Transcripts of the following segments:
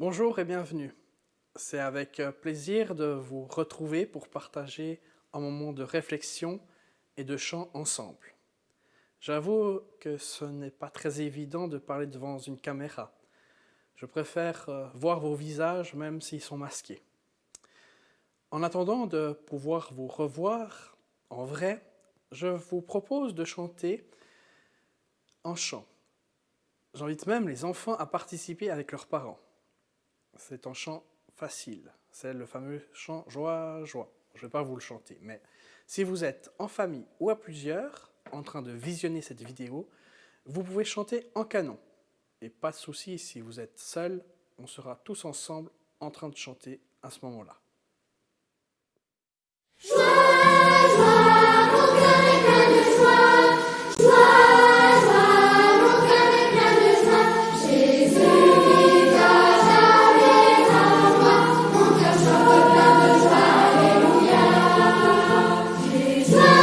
Bonjour et bienvenue. C'est avec plaisir de vous retrouver pour partager un moment de réflexion et de chant ensemble. J'avoue que ce n'est pas très évident de parler devant une caméra. Je préfère voir vos visages même s'ils sont masqués. En attendant de pouvoir vous revoir en vrai, je vous propose de chanter en chant. J'invite même les enfants à participer avec leurs parents. C'est un chant facile, c'est le fameux chant Joie, joie. Je ne vais pas vous le chanter, mais si vous êtes en famille ou à plusieurs, en train de visionner cette vidéo, vous pouvez chanter en canon. Et pas de souci, si vous êtes seul, on sera tous ensemble en train de chanter à ce moment-là. Joie, joie, mon cœur est plein de joie. Joie, joie, mon cœur est plein de joie. Jésus vit à jamais en moi. Mon cœur chante plein de joie. Alléluia. Joie,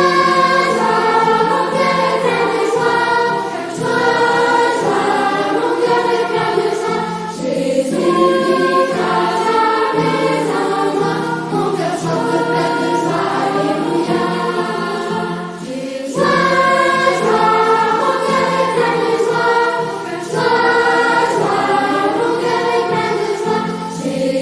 joie, mon cœur est plein de joie. Joie, joie, mon cœur est plein de joie. Jésus vit à jamais en moi. Mon cœur chante plein de joie. Alléluia. Joie, joie, mon cœur est plein de joie. Joie, joie, mon cœur est plein de joie. Jésus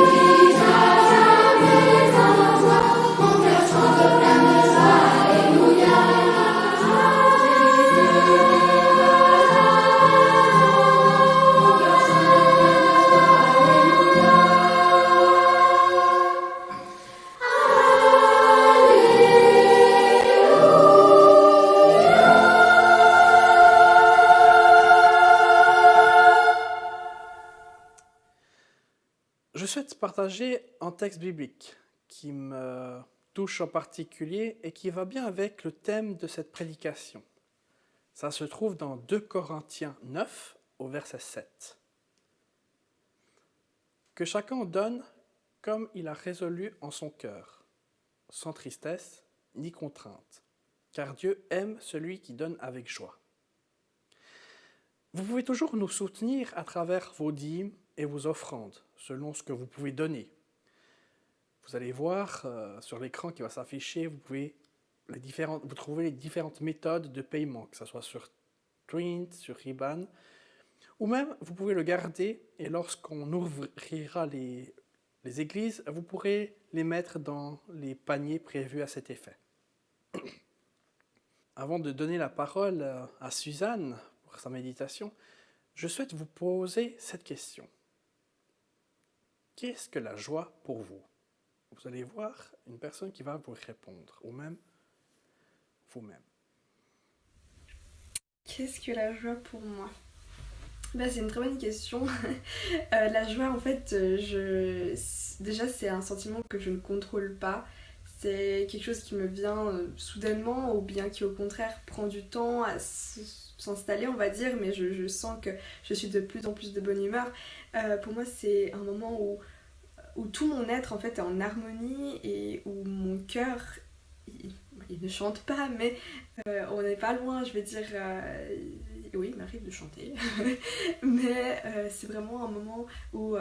vit à jamais en moi. Mon cœur chante plein de joie. Alléluia. Je souhaite partager un texte biblique qui me touche en particulier et qui va bien avec le thème de cette prédication. Ça se trouve dans 2 Corinthiens 9 au verset 7. Que chacun donne comme il a résolu en son cœur, sans tristesse ni contrainte, car Dieu aime celui qui donne avec joie. Vous pouvez toujours nous soutenir à travers vos dîmes et vos offrandes, selon ce que vous pouvez donner. Vous allez voir sur l'écran qui va s'afficher, vous trouvez les différentes méthodes de paiement, que ce soit sur Twint, sur IBAN, ou même vous pouvez le garder et lorsqu'on ouvrira les églises, vous pourrez les mettre dans les paniers prévus à cet effet. Avant de donner la parole à Suzanne pour sa méditation, je souhaite vous poser cette question. Qu'est-ce que la joie pour vous? Vous allez voir une personne qui va vous répondre, ou même vous-même. Qu'est-ce que la joie pour moi? C'est une très bonne question. La joie, en fait, déjà c'est un sentiment que je ne contrôle pas. C'est quelque chose qui me vient soudainement ou bien qui au contraire prend du temps à s'installer, on va dire, mais je sens que je suis de plus en plus de bonne humeur. Pour moi, c'est un moment où tout mon être en fait est en harmonie et où mon cœur, il ne chante pas, mais on n'est pas loin, je vais dire. Oui, il m'arrive de chanter, mais c'est vraiment un moment où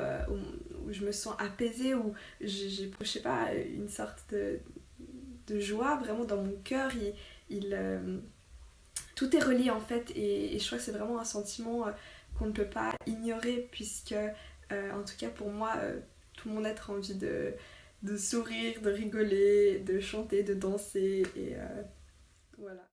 je me sens apaisée, où j'ai je sais pas, une sorte de joie vraiment dans mon cœur. Tout est relié en fait, et je crois que c'est vraiment un sentiment qu'on ne peut pas ignorer, puisque en tout cas pour moi, tout mon être a envie de sourire, de rigoler, de chanter, de danser, et voilà.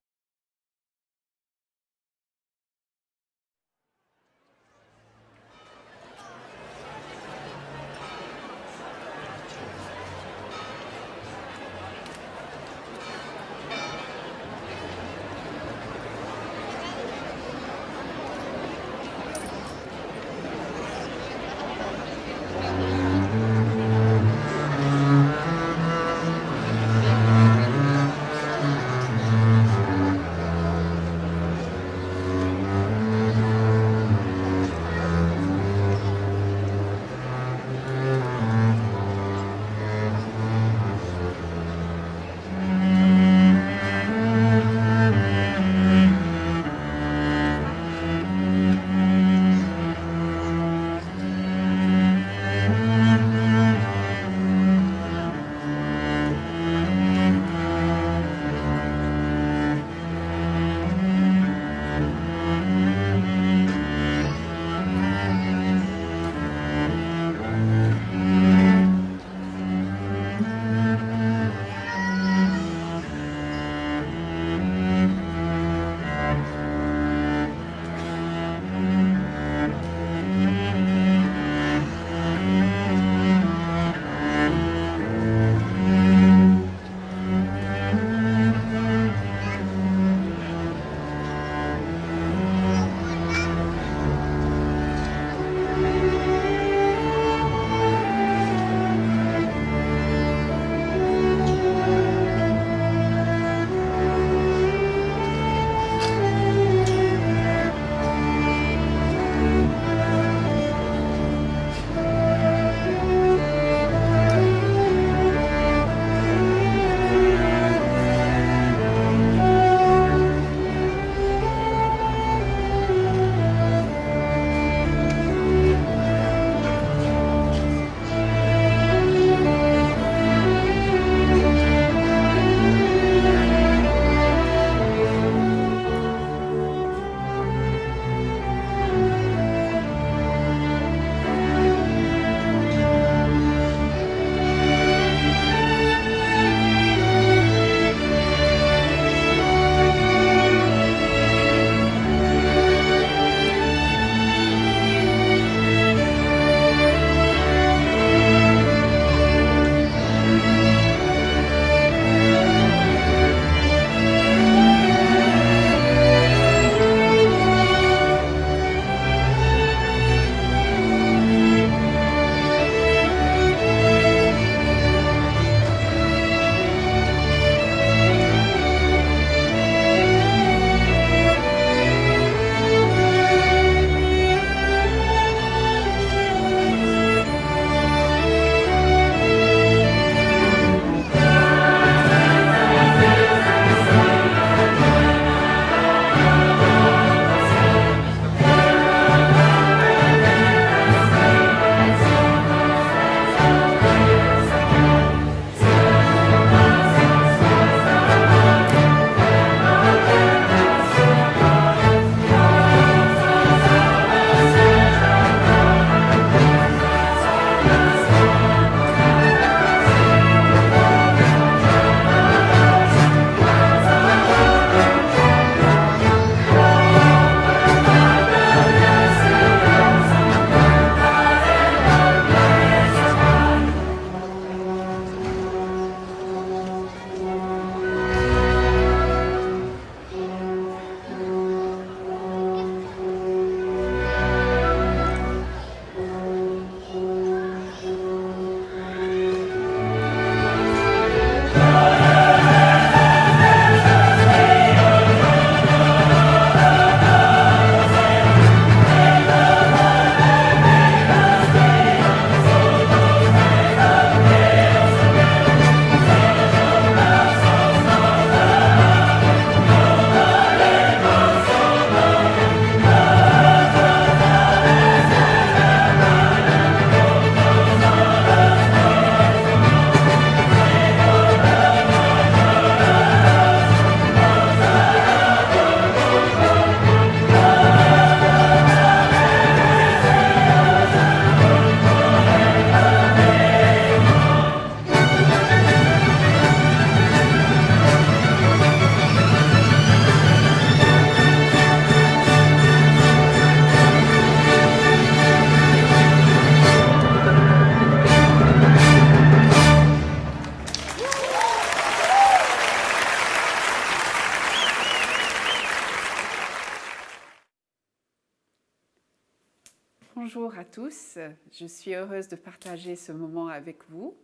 Bonjour à tous, je suis heureuse de partager ce moment avec vous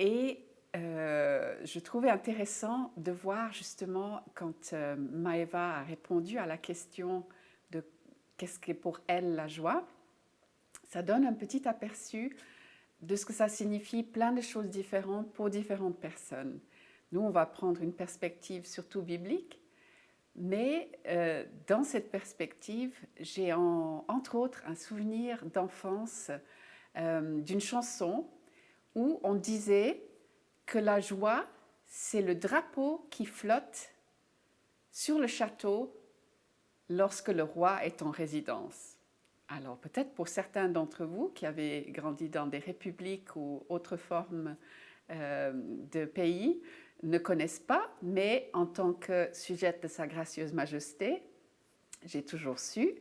et je trouvais intéressant de voir justement quand Maëva a répondu à la question de qu'est-ce qu'est pour elle la joie, ça donne un petit aperçu de ce que ça signifie, plein de choses différentes pour différentes personnes. Nous, on va prendre une perspective surtout biblique, mais dans cette perspective, j'ai entre autres un souvenir d'enfance d'une chanson où on disait que la joie, c'est le drapeau qui flotte sur le château lorsque le roi est en résidence. Alors peut-être pour certains d'entre vous qui avez grandi dans des républiques ou autres formes de pays, ne connaissent pas, mais en tant que sujette de Sa Gracieuse Majesté, j'ai toujours su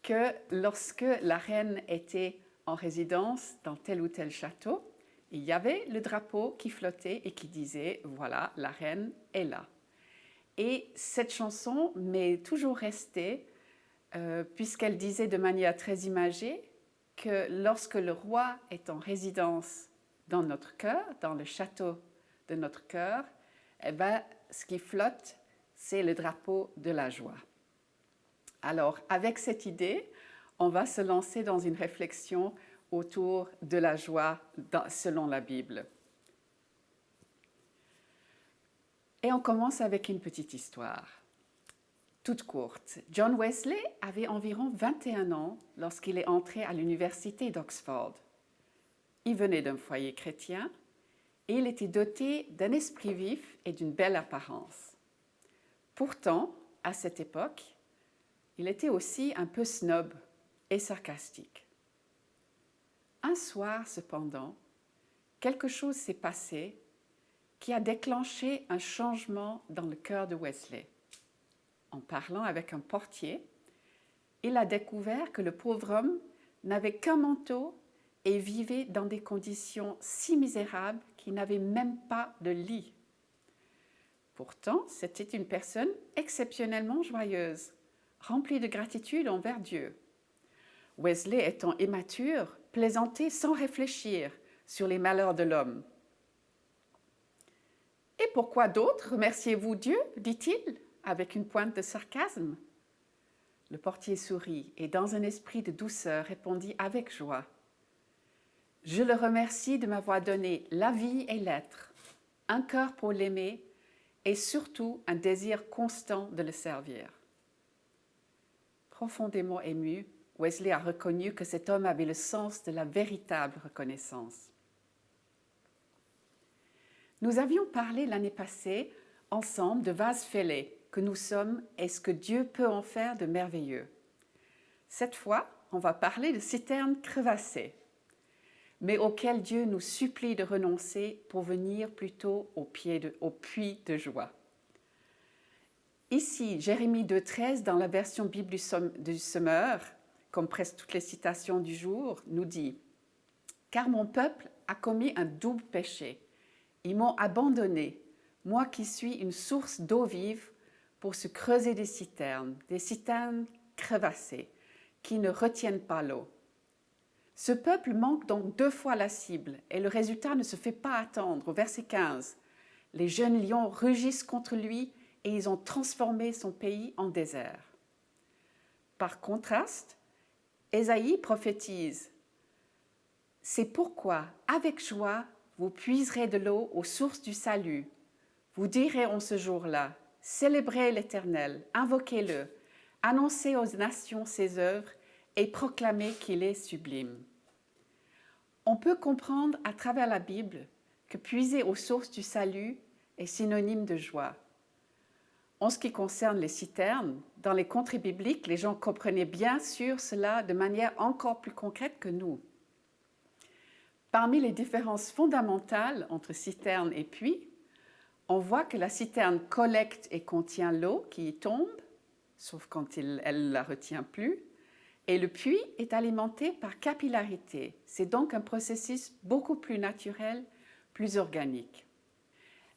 que lorsque la reine était en résidence dans tel ou tel château, il y avait le drapeau qui flottait et qui disait « Voilà, la reine est là ». Et cette chanson m'est toujours restée puisqu'elle disait de manière très imagée que lorsque le roi est en résidence dans notre cœur, dans le château de notre cœur, eh bien, ce qui flotte, c'est le drapeau de la joie. Alors, avec cette idée, on va se lancer dans une réflexion autour de la joie selon la Bible. Et on commence avec une petite histoire, toute courte. John Wesley avait environ 21 ans lorsqu'il est entré à l'université d'Oxford. Il venait d'un foyer chrétien et il était doté d'un esprit vif et d'une belle apparence. Pourtant, à cette époque, il était aussi un peu snob et sarcastique. Un soir, cependant, quelque chose s'est passé qui a déclenché un changement dans le cœur de Wesley. En parlant avec un portier, il a découvert que le pauvre homme n'avait qu'un manteau et vivait dans des conditions si misérables qu'il n'avait même pas de lit. Pourtant, c'était une personne exceptionnellement joyeuse, remplie de gratitude envers Dieu. Wesley, étant immature, plaisantait sans réfléchir sur les malheurs de l'homme. « Et pourquoi d'autre remerciez-vous Dieu ?» dit-il, avec une pointe de sarcasme. Le portier sourit et, dans un esprit de douceur, répondit avec joie. « Je le remercie de m'avoir donné la vie et l'être, un cœur pour l'aimer et surtout un désir constant de le servir. » Profondément ému, Wesley a reconnu que cet homme avait le sens de la véritable reconnaissance. Nous avions parlé l'année passée ensemble de vases fêlés que nous sommes et ce que Dieu peut en faire de merveilleux. Cette fois, on va parler de citernes crevassées, mais auxquelles Dieu nous supplie de renoncer pour venir plutôt au puits de joie. Ici, Jérémie 2,13, dans la version Bible du Semeur, comme presque toutes les citations du jour, nous dit « Car mon peuple a commis un double péché. Ils m'ont abandonné, moi qui suis une source d'eau vive, pour se creuser des citernes crevassées, qui ne retiennent pas l'eau. Ce peuple manque donc 2 fois la cible, et le résultat ne se fait pas attendre. Au verset 15, les jeunes lions rugissent contre lui, et ils ont transformé son pays en désert. Par contraste, Ésaïe prophétise « C'est pourquoi, avec joie, vous puiserez de l'eau aux sources du salut. Vous direz en ce jour-là, célébrez l'Éternel, invoquez-le, annoncez aux nations ses œuvres et proclamez qu'il est sublime. » On peut comprendre à travers la Bible que puiser aux sources du salut est synonyme de joie. En ce qui concerne les citernes, dans les contrées bibliques, les gens comprenaient bien sûr cela de manière encore plus concrète que nous. Parmi les différences fondamentales entre citerne et puits, on voit que la citerne collecte et contient l'eau qui y tombe, sauf quand elle ne la retient plus, et le puits est alimenté par capillarité. C'est donc un processus beaucoup plus naturel, plus organique.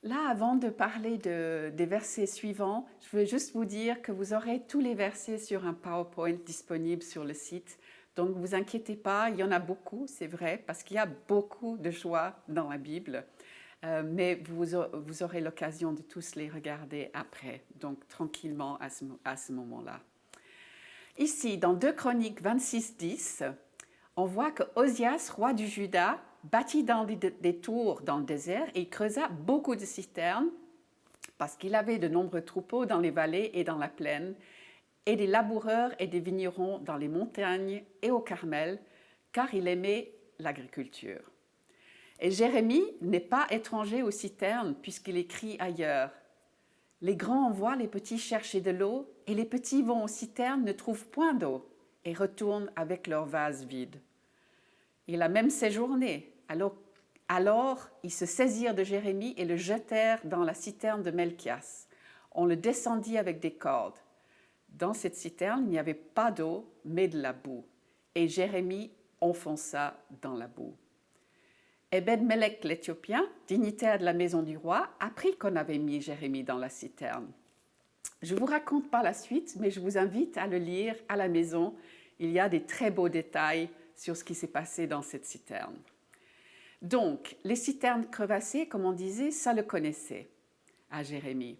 Là, avant de parler des versets suivants, je veux juste vous dire que vous aurez tous les versets sur un PowerPoint disponible sur le site, Donc, ne vous inquiétez pas, il y en a beaucoup, c'est vrai, parce qu'il y a beaucoup de joie dans la Bible. Mais vous aurez l'occasion de tous les regarder après, donc tranquillement à ce moment-là. Ici, dans 2 Chroniques 26:10, on voit que Osias, roi du Juda, bâtit des tours dans le désert et il creusa beaucoup de citernes parce qu'il avait de nombreux troupeaux dans les vallées et dans la plaine, et des laboureurs et des vignerons dans les montagnes et au Carmel, car il aimait l'agriculture. Et Jérémie n'est pas étranger aux citernes, puisqu'il écrit ailleurs. Les grands envoient les petits chercher de l'eau, et les petits vont aux citernes, ne trouvent point d'eau, et retournent avec leurs vases vides. Il a même séjourné. Alors, ils se saisirent de Jérémie et le jetèrent dans la citerne de Melchias. On le descendit avec des cordes. Dans cette citerne, il n'y avait pas d'eau, mais de la boue. Et Jérémie enfonça dans la boue. Ebed-Melech l'Éthiopien, dignitaire de la maison du roi, apprit qu'on avait mis Jérémie dans la citerne. Je ne vous raconte pas la suite, mais je vous invite à le lire à la maison. Il y a des très beaux détails sur ce qui s'est passé dans cette citerne. Donc, les citernes crevassées, comme on disait, ça le connaissait à Jérémie.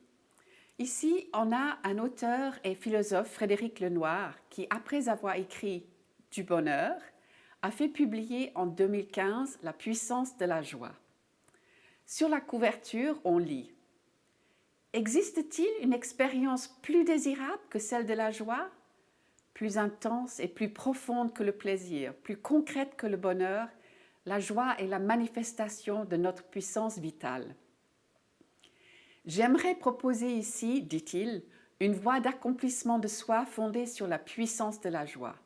Ici, on a un auteur et philosophe, Frédéric Lenoir, qui, après avoir écrit Du bonheur, a fait publier en 2015 La puissance de la joie. Sur la couverture, on lit « Existe-t-il une expérience plus désirable que celle de la joie, plus intense et plus profonde que le plaisir, plus concrète que le bonheur? La joie est la manifestation de notre puissance vitale. J'aimerais proposer ici, dit-il, une voie d'accomplissement de soi fondée sur la puissance de la joie,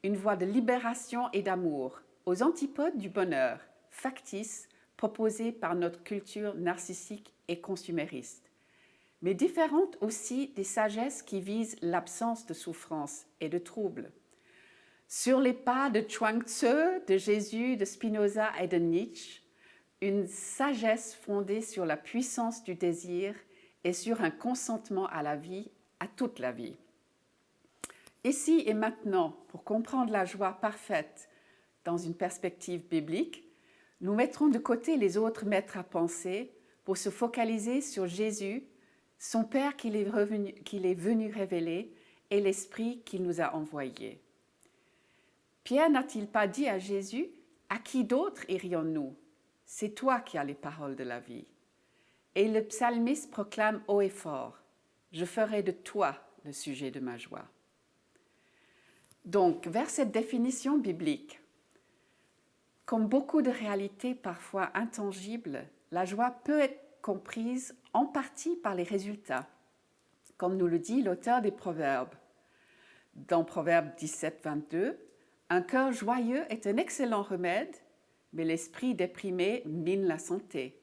une voie de libération et d'amour, aux antipodes du bonheur, factice, proposé par notre culture narcissique et consumériste, mais différente aussi des sagesses qui visent l'absence de souffrance et de troubles. Sur les pas de Chuang Tzu, de Jésus, de Spinoza et de Nietzsche, une sagesse fondée sur la puissance du désir et sur un consentement à la vie, à toute la vie. Ici et maintenant, pour comprendre la joie parfaite dans une perspective biblique, nous mettrons de côté les autres maîtres à penser pour se focaliser sur Jésus, son Père qu'il est venu révéler et l'Esprit qu'il nous a envoyé. Pierre n'a-t-il pas dit à Jésus « À qui d'autre irions-nous ? C'est toi qui as les paroles de la vie. » Et le psalmiste proclame haut et fort « Je ferai de toi le sujet de ma joie. » Donc, vers cette définition biblique, comme beaucoup de réalités parfois intangibles, la joie peut être comprise en partie par les résultats, comme nous le dit l'auteur des Proverbes. Dans Proverbe 17, 22, « Un cœur joyeux est un excellent remède, mais l'esprit déprimé mine la santé. »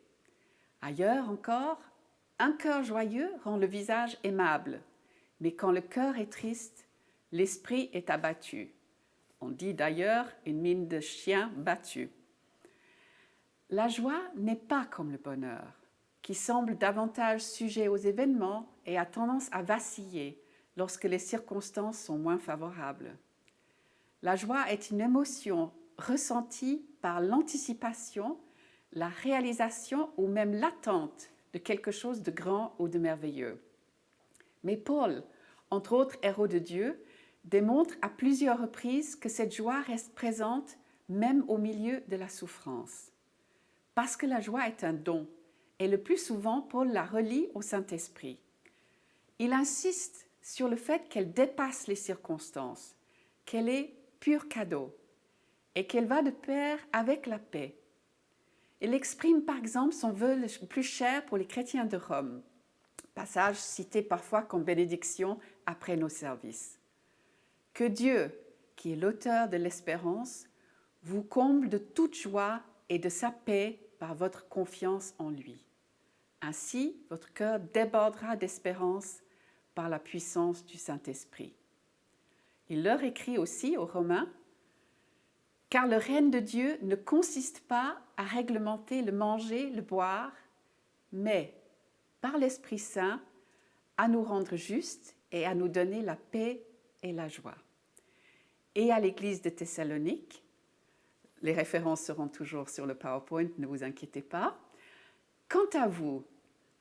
Ailleurs encore, « Un cœur joyeux rend le visage aimable, mais quand le cœur est triste, l'esprit est abattu. » On dit d'ailleurs une mine de chien battu. La joie n'est pas comme le bonheur, qui semble davantage sujet aux événements et a tendance à vaciller lorsque les circonstances sont moins favorables. La joie est une émotion ressentie par l'anticipation, la réalisation ou même l'attente de quelque chose de grand ou de merveilleux. Mais Paul, entre autres héros de Dieu, démontre à plusieurs reprises que cette joie reste présente même au milieu de la souffrance. Parce que la joie est un don, et le plus souvent, Paul la relie au Saint-Esprit. Il insiste sur le fait qu'elle dépasse les circonstances, qu'elle est pur cadeau, et qu'elle va de pair avec la paix. Il exprime par exemple son vœu le plus cher pour les chrétiens de Rome, passage cité parfois comme bénédiction après nos services. Que Dieu, qui est l'auteur de l'espérance, vous comble de toute joie et de sa paix par votre confiance en lui. Ainsi, votre cœur débordera d'espérance par la puissance du Saint-Esprit. Il leur écrit aussi aux Romains « Car le règne de Dieu ne consiste pas à réglementer le manger, le boire, mais, par l'Esprit Saint, à nous rendre justes et à nous donner la paix et la joie. » et à l'église de Thessalonique. Les références seront toujours sur le PowerPoint, ne vous inquiétez pas. Quant à vous,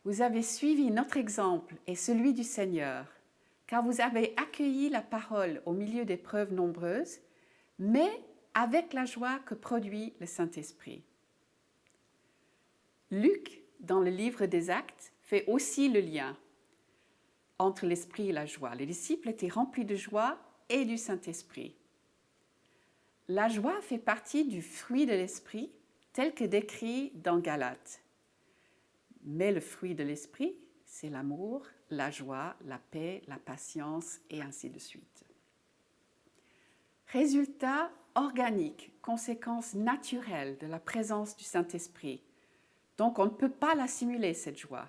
vous avez suivi notre exemple et celui du Seigneur, car vous avez accueilli la parole au milieu d'épreuves nombreuses, mais avec la joie que produit le Saint-Esprit. Luc, dans le livre des Actes, fait aussi le lien entre l'Esprit et la joie. Les disciples étaient remplis de joie et du Saint-Esprit. La joie fait partie du fruit de l'Esprit, tel que décrit dans Galates. Mais le fruit de l'Esprit, c'est l'amour, la joie, la paix, la patience et ainsi de suite. Résultat organique, conséquence naturelle de la présence du Saint-Esprit. Donc on ne peut pas la simuler, cette joie.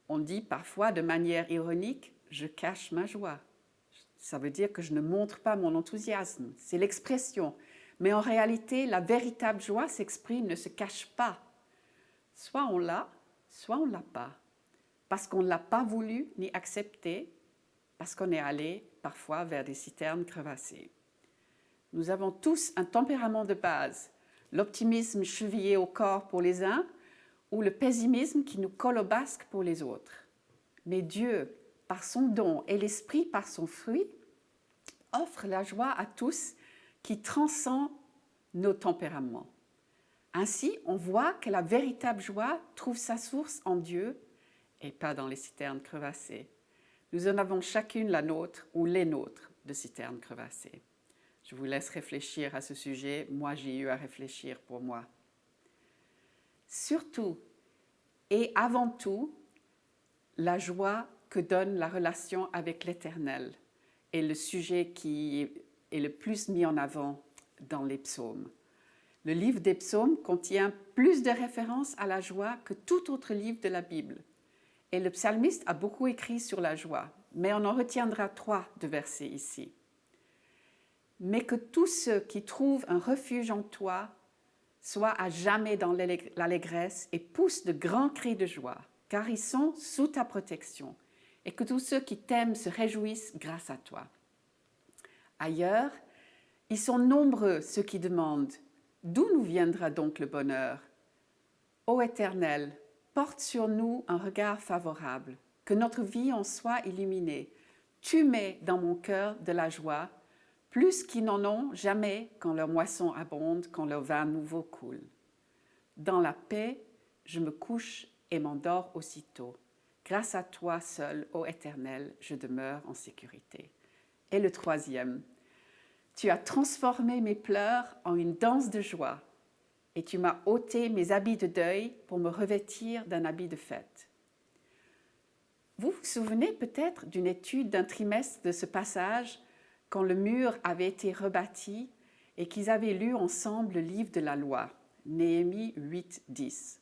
On dit parfois de manière ironique « je cache ma joie ». Ça veut dire que je ne montre pas mon enthousiasme, c'est l'expression. Mais en réalité, la véritable joie s'exprime, ne se cache pas. Soit on l'a, soit on ne l'a pas. Parce qu'on ne l'a pas voulu ni accepté, parce qu'on est allé parfois vers des citernes crevassées. Nous avons tous un tempérament de base, l'optimisme chevillé au corps pour les uns ou le pessimisme qui nous colle au basque pour les autres. Mais Dieu, par son don et l'Esprit par son fruit, offre la joie à tous qui transcend nos tempéraments. Ainsi, on voit que la véritable joie trouve sa source en Dieu et pas dans les citernes crevassées. Nous en avons chacune la nôtre ou les nôtres de citernes crevassées. Je vous laisse réfléchir à ce sujet. Moi, j'ai eu à réfléchir pour moi. Surtout et avant tout, la joie que donne la relation avec l'Éternel est le sujet qui est le plus mis en avant dans les psaumes. Le livre des psaumes contient plus de références à la joie que tout autre livre de la Bible. Et le psalmiste a beaucoup écrit sur la joie, mais on en retiendra 3 de versets ici. Mais que tous ceux qui trouvent un refuge en toi soient à jamais dans l'allégresse et poussent de grands cris de joie, car ils sont sous ta protection, et que tous ceux qui t'aiment se réjouissent grâce à toi. Ailleurs, ils sont nombreux ceux qui demandent « D'où nous viendra donc le bonheur ?» Ô Éternel, porte sur nous un regard favorable, que notre vie en soit illuminée. Tu mets dans mon cœur de la joie, plus qu'ils n'en ont jamais quand leur moisson abonde, quand leur vin nouveau coule. Dans la paix, je me couche et m'endors aussitôt. Grâce à toi seul, ô Éternel, je demeure en sécurité. Et le 3e, tu as transformé mes pleurs en une danse de joie et tu m'as ôté mes habits de deuil pour me revêtir d'un habit de fête. Vous vous souvenez peut-être d'une étude d'un trimestre de ce passage quand le mur avait été rebâti et qu'ils avaient lu ensemble le livre de la loi, Néhémie 8, 10.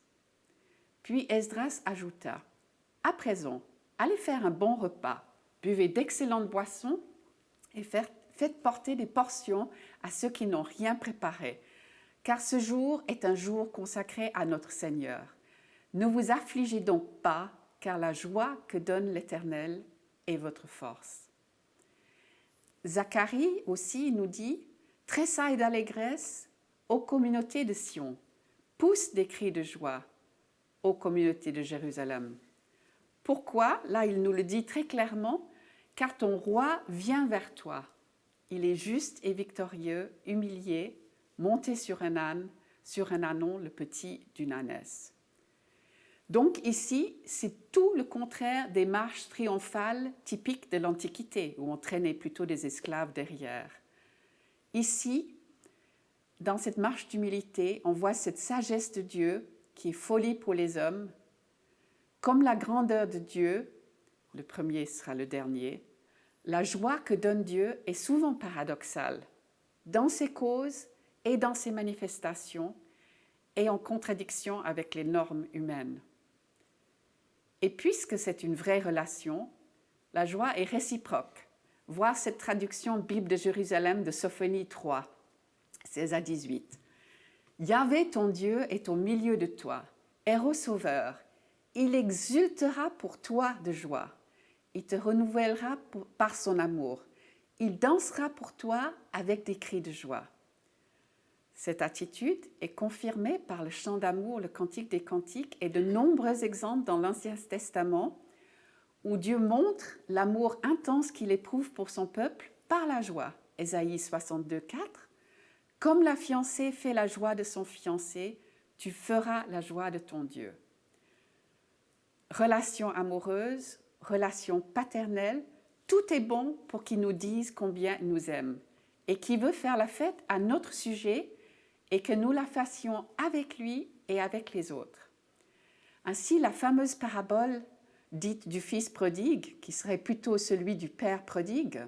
Puis Esdras ajouta « À présent, allez faire un bon repas, buvez d'excellentes boissons et faites porter des portions à ceux qui n'ont rien préparé, car ce jour est un jour consacré à notre Seigneur. Ne vous affligez donc pas, car la joie que donne l'Éternel est votre force. » Zacharie aussi nous dit « Tressaille d'allégresse aux communautés de Sion, pousse des cris de joie aux communautés de Jérusalem. » Pourquoi? Là, il nous le dit très clairement, « Car ton roi vient vers toi. Il est juste et victorieux, humilié, monté sur un ânon, le petit d'une ânesse. » Donc ici, c'est tout le contraire des marches triomphales typiques de l'Antiquité, où on traînait plutôt des esclaves derrière. Ici, dans cette marche d'humilité, on voit cette sagesse de Dieu qui est folie pour les hommes. Comme la grandeur de Dieu, le premier sera le dernier, la joie que donne Dieu est souvent paradoxale, dans ses causes et dans ses manifestations, et en contradiction avec les normes humaines. Et puisque c'est une vraie relation, la joie est réciproque. Voir cette traduction Bible de Jérusalem de Sophonie 3, 16 à 18. Yahvé, ton Dieu, est au milieu de toi, héros sauveur. Il exultera pour toi de joie. Il te renouvellera par son amour. il dansera pour toi avec des cris de joie. Cette attitude est confirmée par le chant d'amour, le Cantique des Cantiques, et de nombreux exemples dans l'Ancien Testament où Dieu montre l'amour intense qu'il éprouve pour son peuple par la joie. Ésaïe 62, 4. Comme la fiancée fait la joie de son fiancé, tu feras la joie de ton Dieu. Relation amoureuse, relation paternelle, tout est bon pour qu'il nous dise combien il nous aime et qu'il veut faire la fête à notre sujet et que nous la fassions avec lui et avec les autres. Ainsi, la fameuse parabole dite du fils prodigue, qui serait plutôt celui du père prodigue,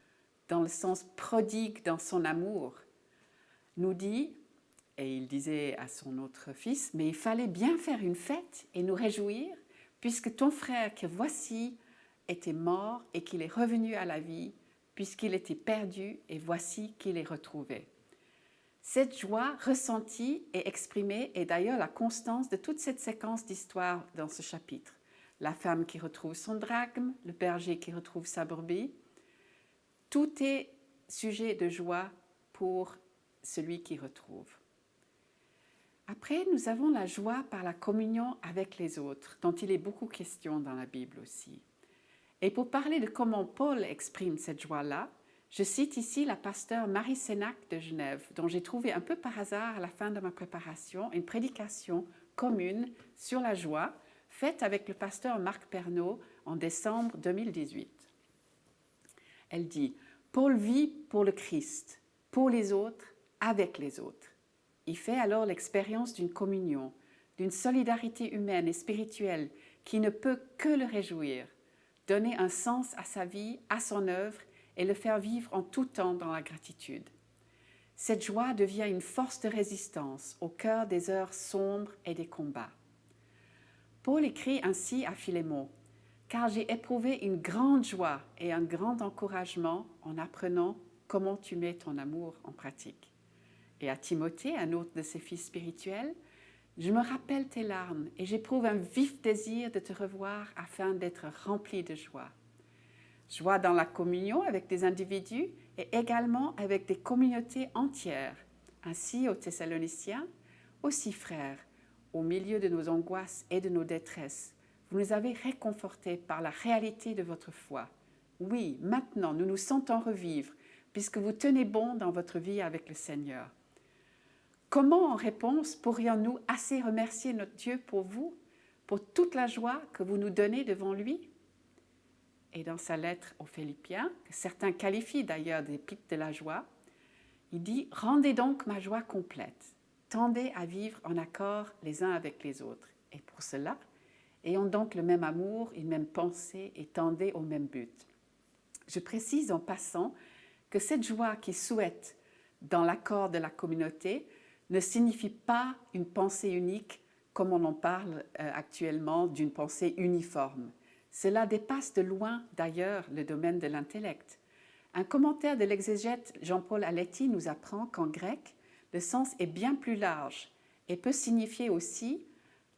dans le sens prodigue dans son amour, nous dit, et il disait à son autre fils, mais il fallait bien faire une fête et nous réjouir, puisque ton frère que voici était mort et qu'il est revenu à la vie, puisqu'il était perdu et voici qu'il est retrouvé. Cette joie ressentie et exprimée est d'ailleurs la constance de toute cette séquence d'histoire dans ce chapitre. La femme qui retrouve son drachme, le berger qui retrouve sa brebis, tout est sujet de joie pour celui qui retrouve. Après, nous avons la joie par la communion avec les autres, dont il est beaucoup question dans la Bible aussi. Et pour parler de comment Paul exprime cette joie-là, je cite ici la pasteure Marie Sénac de Genève, dont j'ai trouvé un peu par hasard à la fin de ma préparation une prédication commune sur la joie, faite avec le pasteur Marc Pernaut en décembre 2018. Elle dit « Paul vit pour le Christ, pour les autres, avec les autres. Il fait alors l'expérience d'une communion, d'une solidarité humaine et spirituelle qui ne peut que le réjouir, donner un sens à sa vie, à son œuvre et le faire vivre en tout temps dans la gratitude. Cette joie devient une force de résistance au cœur des heures sombres et des combats. Paul écrit ainsi à Philémon, « Car j'ai éprouvé une grande joie et un grand encouragement en apprenant comment tu mets ton amour en pratique. » Et à Timothée, un autre de ses fils spirituels, « Je me rappelle tes larmes et j'éprouve un vif désir de te revoir afin d'être rempli de joie. » Joie dans la communion avec des individus et également avec des communautés entières. Ainsi, aux Thessaloniciens, aussi frères, au milieu de nos angoisses et de nos détresses, vous nous avez réconfortés par la réalité de votre foi. Oui, maintenant, nous nous sentons revivre, puisque vous tenez bon dans votre vie avec le Seigneur. Comment, en réponse, pourrions-nous assez remercier notre Dieu pour vous, pour toute la joie que vous nous donnez devant lui? Et dans sa lettre aux Philippiens, que certains qualifient d'ailleurs d'épître de la joie, il dit « Rendez donc ma joie complète, tendez à vivre en accord les uns avec les autres. Et pour cela, ayons donc le même amour, une même pensée et tendez au même but. » Je précise en passant que cette joie qu'il souhaite dans l'accord de la communauté ne signifie pas une pensée unique comme on en parle actuellement d'une pensée uniforme. Cela dépasse de loin, d'ailleurs, le domaine de l'intellect. Un commentaire de l'exégète Jean-Paul Aletti nous apprend qu'en grec, le sens est bien plus large et peut signifier aussi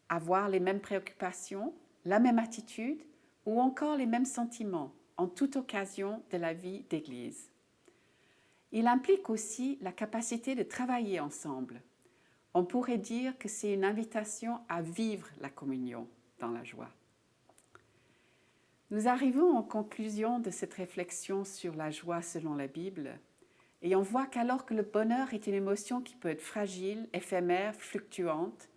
avoir les mêmes préoccupations, la même attitude ou encore les mêmes sentiments en toute occasion de la vie d'Église. Il implique aussi la capacité de travailler ensemble. On pourrait dire que c'est une invitation à vivre la communion dans la joie. Nous arrivons en conclusion de cette réflexion sur la joie selon la Bible et on voit qu'alors que le bonheur est une émotion qui peut être fragile, éphémère, fluctuante,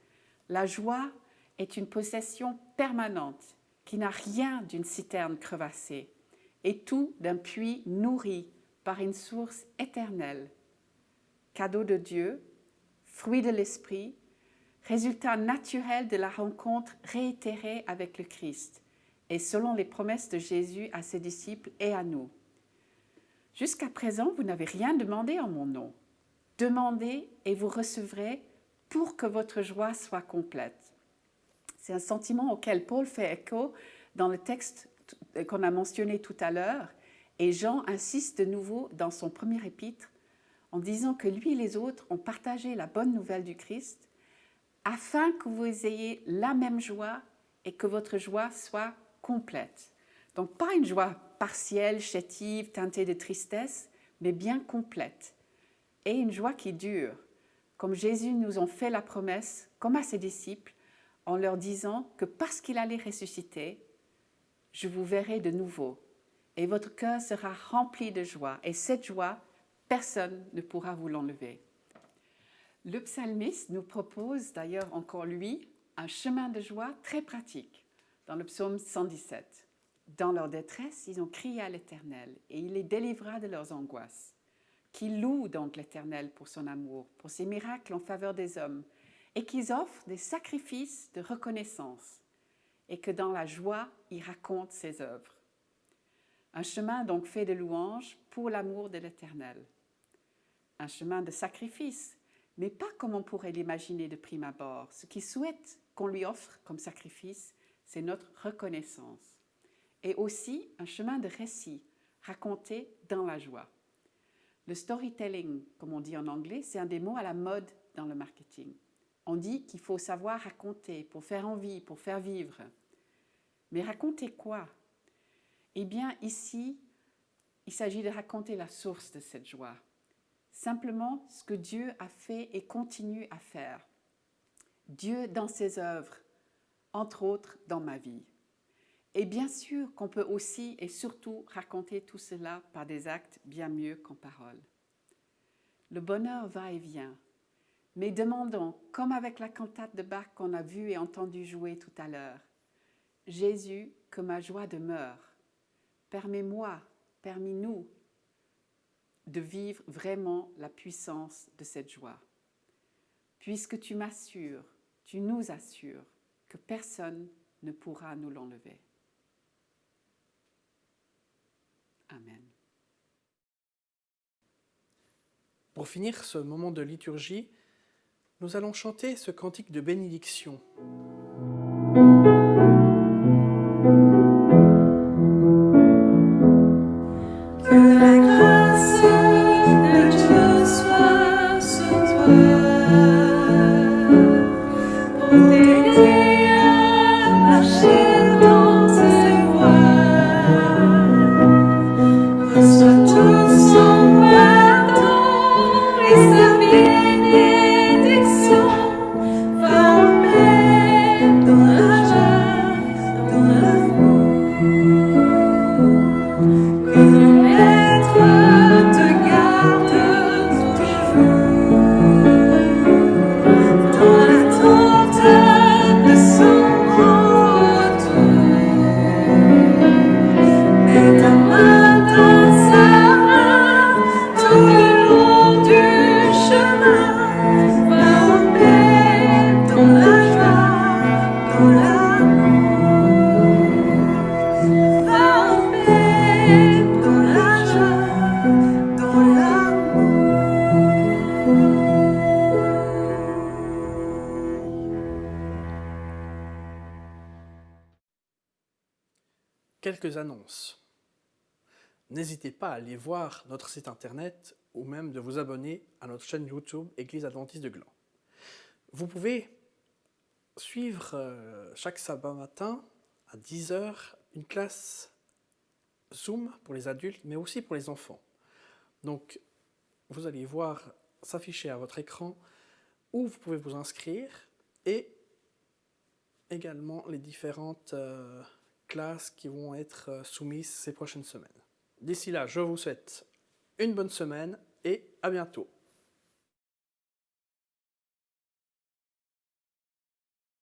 la joie est une possession permanente qui n'a rien d'une citerne crevassée et tout d'un puits nourri par une source éternelle. Cadeau de Dieu, fruit de l'Esprit, résultat naturel de la rencontre réitérée avec le Christ et selon les promesses de Jésus à ses disciples et à nous. Jusqu'à présent, vous n'avez rien demandé en mon nom. Demandez et vous recevrez pour que votre joie soit complète. C'est un sentiment auquel Paul fait écho dans le texte qu'on a mentionné tout à l'heure et Jean insiste de nouveau dans son premier épître en disant que lui et les autres ont partagé la bonne nouvelle du Christ afin que vous ayez la même joie et que votre joie soit complète. Donc pas une joie partielle, chétive, teintée de tristesse, mais bien complète, et une joie qui dure, comme Jésus nous en fait la promesse, comme à ses disciples, en leur disant que parce qu'il allait ressusciter, je vous verrai de nouveau, et votre cœur sera rempli de joie, et cette joie, personne ne pourra vous l'enlever. Le psalmiste nous propose d'ailleurs encore lui un chemin de joie très pratique dans le psaume 117. Dans leur détresse, ils ont crié à l'Éternel et il les délivra de leurs angoisses. Qu'ils louent donc l'Éternel pour son amour, pour ses miracles en faveur des hommes et qu'ils offrent des sacrifices de reconnaissance et que dans la joie, ils racontent ses œuvres. Un chemin donc fait de louanges pour l'amour de l'Éternel. Un chemin de sacrifice, mais pas comme on pourrait l'imaginer de prime abord. Ce qu'il souhaite qu'on lui offre comme sacrifice, c'est notre reconnaissance. Et aussi un chemin de récit, raconté dans la joie. Le storytelling, comme on dit en anglais, c'est un des mots à la mode dans le marketing. On dit qu'il faut savoir raconter pour faire envie, pour faire vivre. Mais raconter quoi? Eh bien, ici, il s'agit de raconter la source de cette joie. Simplement ce que Dieu a fait et continue à faire. Dieu dans ses œuvres, entre autres dans ma vie. Et bien sûr qu'on peut aussi et surtout raconter tout cela par des actes bien mieux qu'en paroles. Le bonheur va et vient, mais demandons, comme avec la cantate de Bach qu'on a vue et entendue jouer tout à l'heure, Jésus, que ma joie demeure. Permets-moi, permis-nous de vivre vraiment la puissance de cette joie. Puisque tu m'assures, tu nous assures que personne ne pourra nous l'enlever. Amen. Pour finir ce moment de liturgie, nous allons chanter ce cantique de bénédiction. Que la grâce de Dieu soit sur toi, pour t'aider à marcher dans ses voies. Reçois tout son pardon et sa bénédiction. Va en paix dans la joie, dans l'amour. Que le Maître te garde toujours dans l'attente de son grand retour. Mets ta main dans sa main tout le long du chemin. Va en paix dans la joie, dans l'amour. Va en paix dans la joie, dans l'amour. Quelques annonces. N'hésitez pas à aller voir notre site internet ou même de vous abonner à notre chaîne YouTube Église Adventiste de Gland. Vous pouvez suivre chaque sabbat matin à 10h une classe Zoom pour les adultes mais aussi pour les enfants. Donc vous allez voir s'afficher à votre écran où vous pouvez vous inscrire et également les différentes classes qui vont être soumises ces prochaines semaines. D'ici là, je vous souhaite une bonne semaine et à bientôt.